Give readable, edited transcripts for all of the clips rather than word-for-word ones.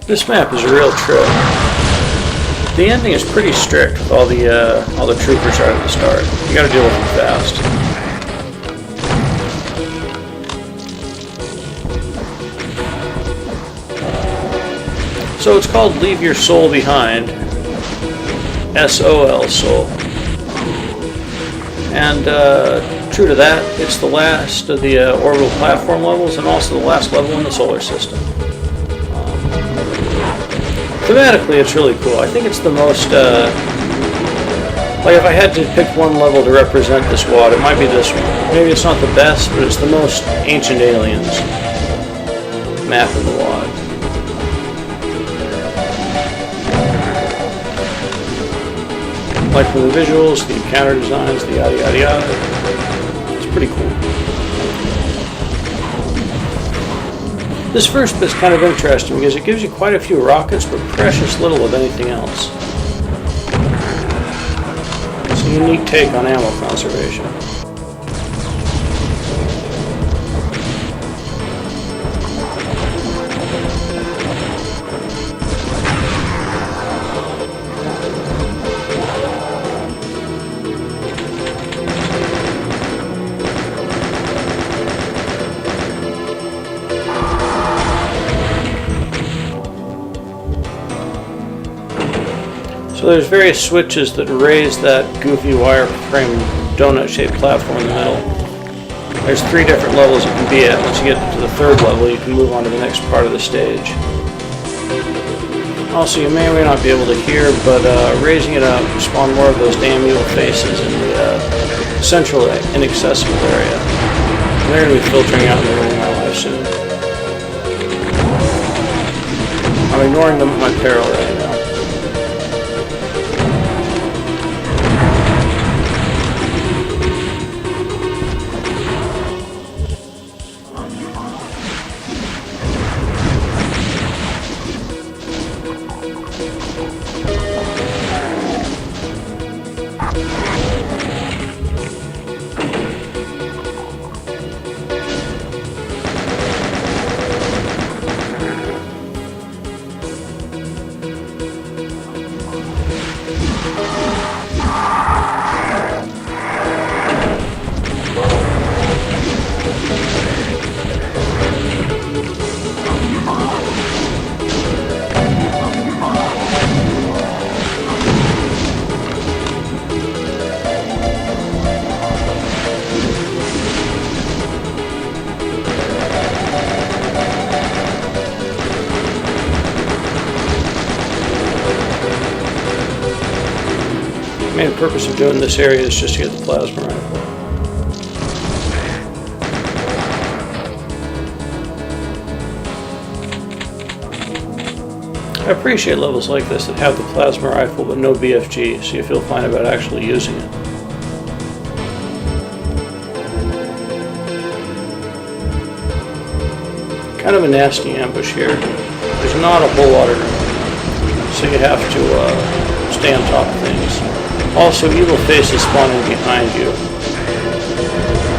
This map is a real trip. The ending is pretty strict with all the troopers right at the start. You gotta deal with them fast. So it's called Leave Your Soul Behind. S-O-L, soul. And true to that, it's the last of the orbital platform levels and also the last level in the solar system. Thematically, it's really cool. I think it's the most, like if I had to pick one level to represent this WAD, it might be this one. Maybe it's not the best, but it's the most Ancient Aliens map in the WAD. Like from the visuals, the encounter designs, the yada yada yada. It's pretty cool. This first bit's kind of interesting because it gives you quite a few rockets, but precious little of anything else. It's a unique take on ammo conservation. So there's various switches that raise that goofy wireframe donut-shaped platform in the middle. There's 3 different levels you can be at. Once you get to the 3rd level, you can move on to the next part of the stage. Also, you may or may not be able to hear, but raising it up will spawn more of those damn evil faces in the central inaccessible area. And they're going to be filtering out and ruining my life soon. I'm ignoring them at my peril right now. The main purpose of doing this area is just to get the plasma rifle. I appreciate levels like this that have the plasma rifle but no BFG, so you feel fine about actually using it. Kind of a nasty ambush here. There's not a whole lot of room, so you have to stay on top of things. Also, evil faces spawning behind you,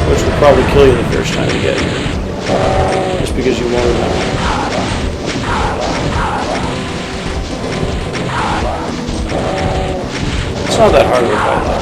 which will probably kill you the first time you get here, just because you won't know. It's not that hard of a fight though.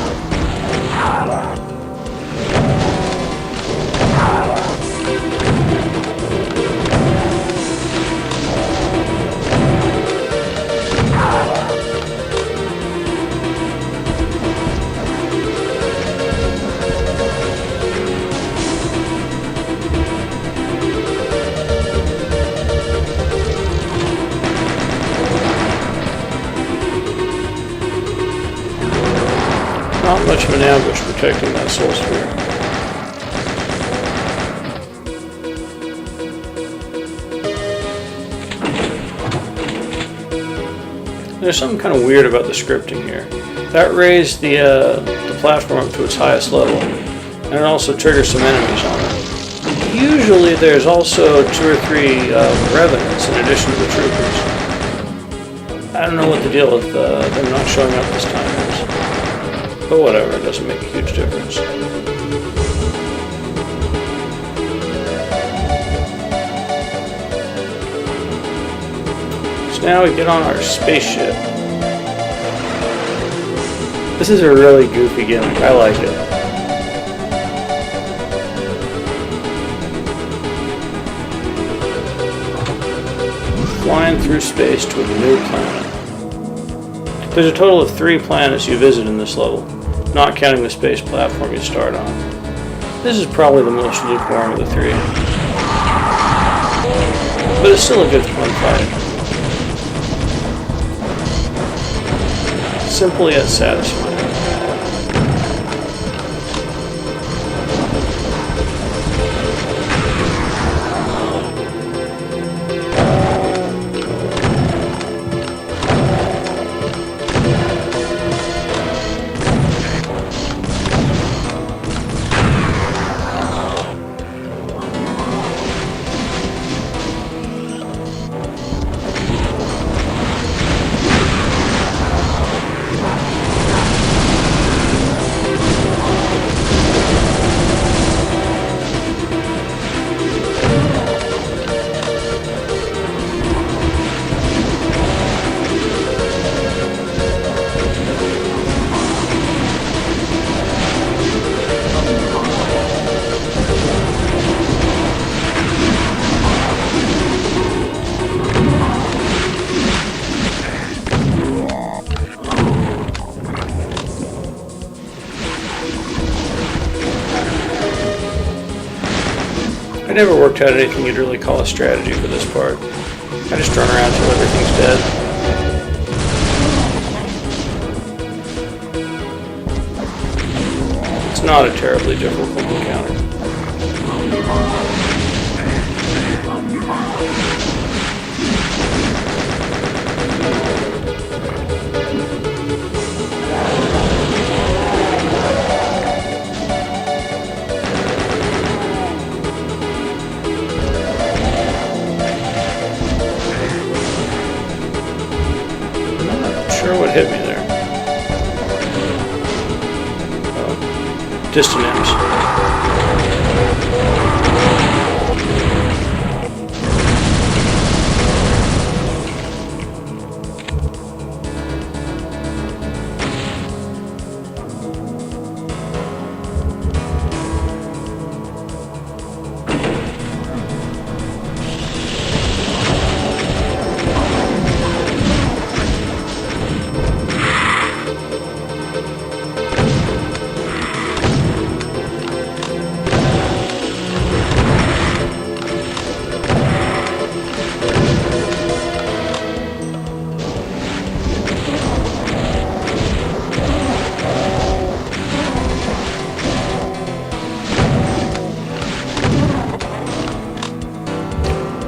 Not much of an ambush protecting that soul sphere. There's something kind of weird about the scripting here. That raised the platform up to its highest level, and it also triggers some enemies on it. Usually there's also 2 or 3 revenants in addition to the troopers. I don't know what the deal with them not showing up this time is. But whatever, it doesn't make a huge difference. now we get on our spaceship. This is a really goofy gimmick. I like it. Flying through space to a new planet. There's a total of 3 planets you visit in this level, not counting the space platform you start on. This is probably the most lukewarm of the 3. But it's still a good fun fight. Simple yet satisfying. I never worked out anything you'd really call a strategy for this part. I just run around till everything's dead. It's not a terribly difficult encounter. What hit me there? Oh, distant enemies.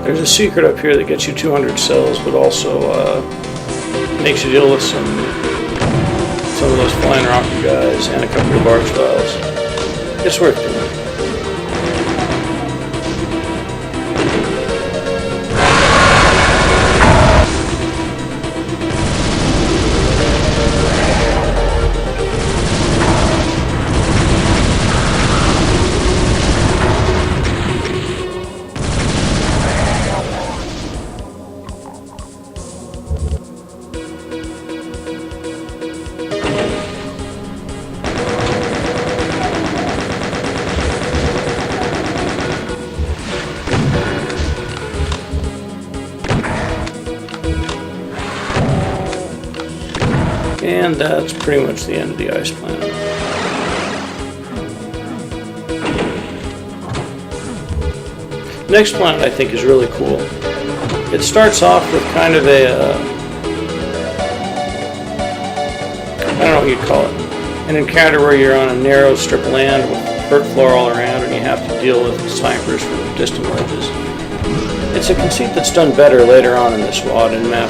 There's a secret up here that gets you 200 cells, but also makes you deal with some of those flying rocket guys and a couple of barge files. It's worth doing. And that's pretty much the end of the ice planet. Next planet I think is really cool. It starts off with kind of a, I don't know what you'd call it, an encounter where you're on a narrow strip of land with dirt floor all around and you have to deal with snipers from distant ledges. It's a conceit that's done better later on in this WAD in map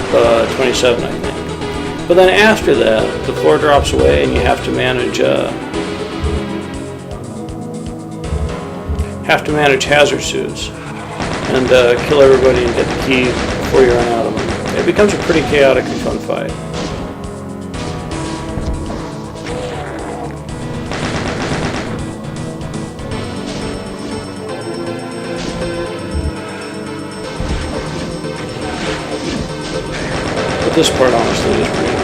27 I think. But then after that, the floor drops away and you have to manage hazard suits and kill everybody and get the key before you run out of them. It becomes a pretty chaotic and fun fight. this part honestly is pretty annoying.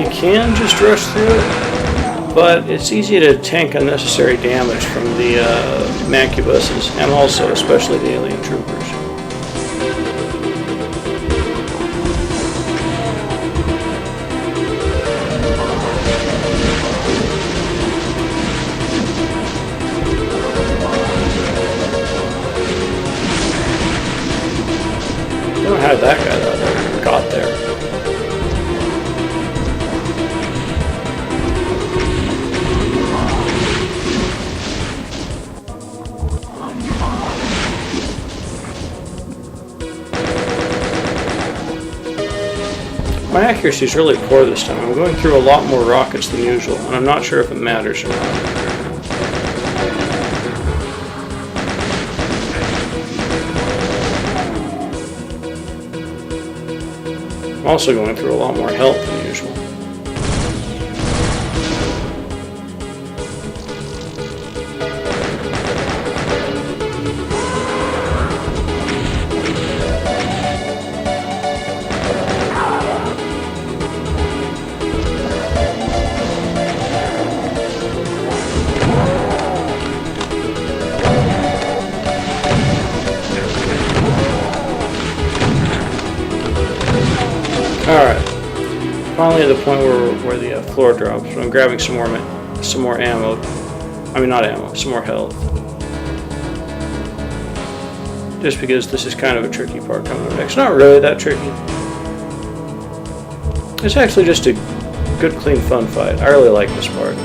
You can just rush through it, but it's easy to tank unnecessary damage from the Macubuses, and also especially the alien troopers. I don't know how that guy got there. My accuracy is really poor this time. I'm going through a lot more rockets than usual, and I'm not sure if it matters or not. I'm also going through a lot more health than usual. Alright, finally at the point where the floor drops, but I'm grabbing some more ammo. I mean, not ammo, some more health. Just because this is kind of a tricky part coming up next. Not really that tricky. It's actually just a good, clean, fun fight. I really like this part.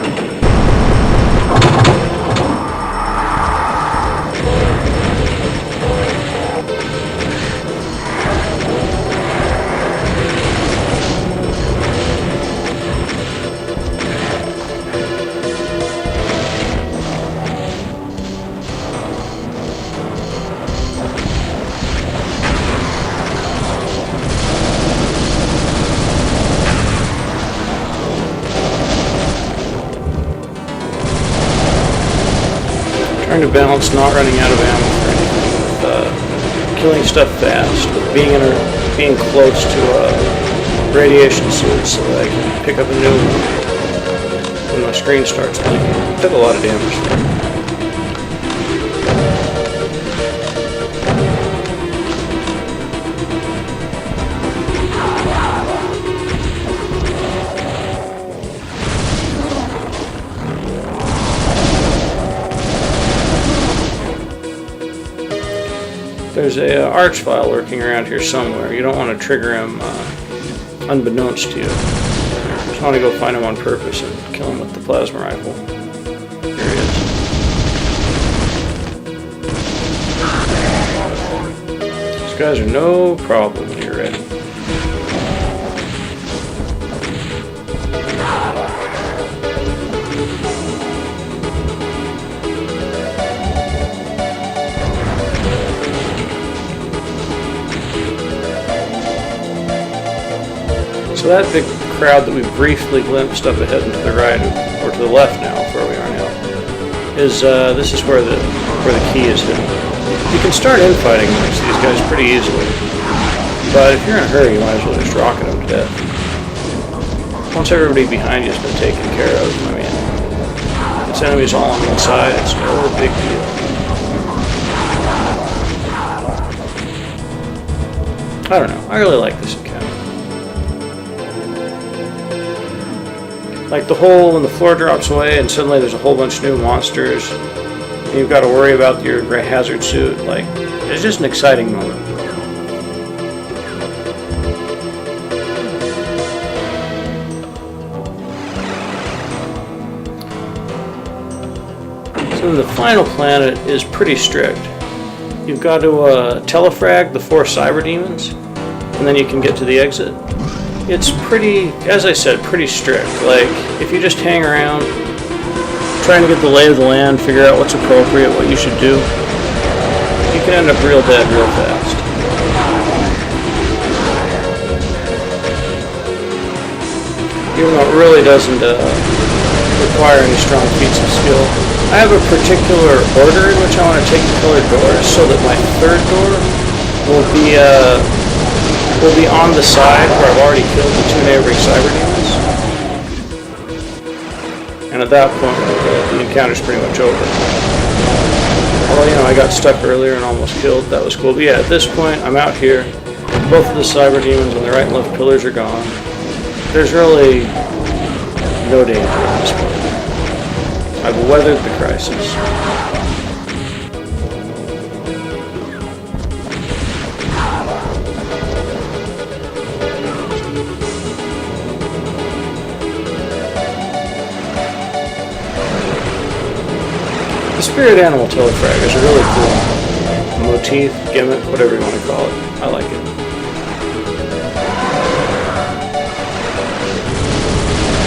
Trying to balance not running out of ammo for anything, with killing stuff fast, with being close to radiation suits so that I can pick up a new one when my screen starts blinking. I took a lot of damage there. There's a archvile lurking around here somewhere. You don't want to trigger him unbeknownst to you. You just want to go find him on purpose and kill him with the plasma rifle. Here he is. These guys are no problem when you're ready. So that big crowd that we briefly glimpsed up ahead and to the right, or to the left now, where we are now, is this is where the key is hidden. You can start infighting against these guys pretty easily, but if you're in a hurry, you might as well just rocket them to death. Once everybody behind you has been taken care of, I mean, it's enemies all on one side, it's no big deal. I don't know, I really like this encounter. Like the hole when the floor drops away and suddenly there's a whole bunch of new monsters and you've got to worry about your hazard suit. Like, it's just an exciting moment. So the final planet is pretty strict. You've got to telefrag the 4 cyber demons and then you can get to the exit. It's pretty, as I said, pretty strict. Like, if you just hang around, trying to get the lay of the land, figure out what's appropriate, what you should do, you can end up real dead real fast. even though it really doesn't require any strong feats of skill. I have a particular order in which I want to take the colored doors, so that my third door will be on the side where I've already killed the two neighboring cyber demons. And at that point, the encounter's pretty much over. Well, you know, I got stuck earlier and almost killed. That was cool. But yeah, at this point, I'm out here. Both of the cyber demons on the right and left pillars are gone. There's really no danger at this point. I've weathered the crisis. The spirit animal telefrag is a really cool motif, gimmick, whatever you want to call it. I like it.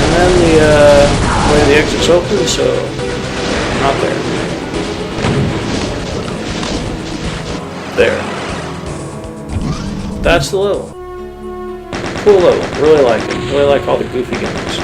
And then the way the exit's open, so not there. There. That's the level. Cool level. Really like it. Really like all the goofy gimmicks.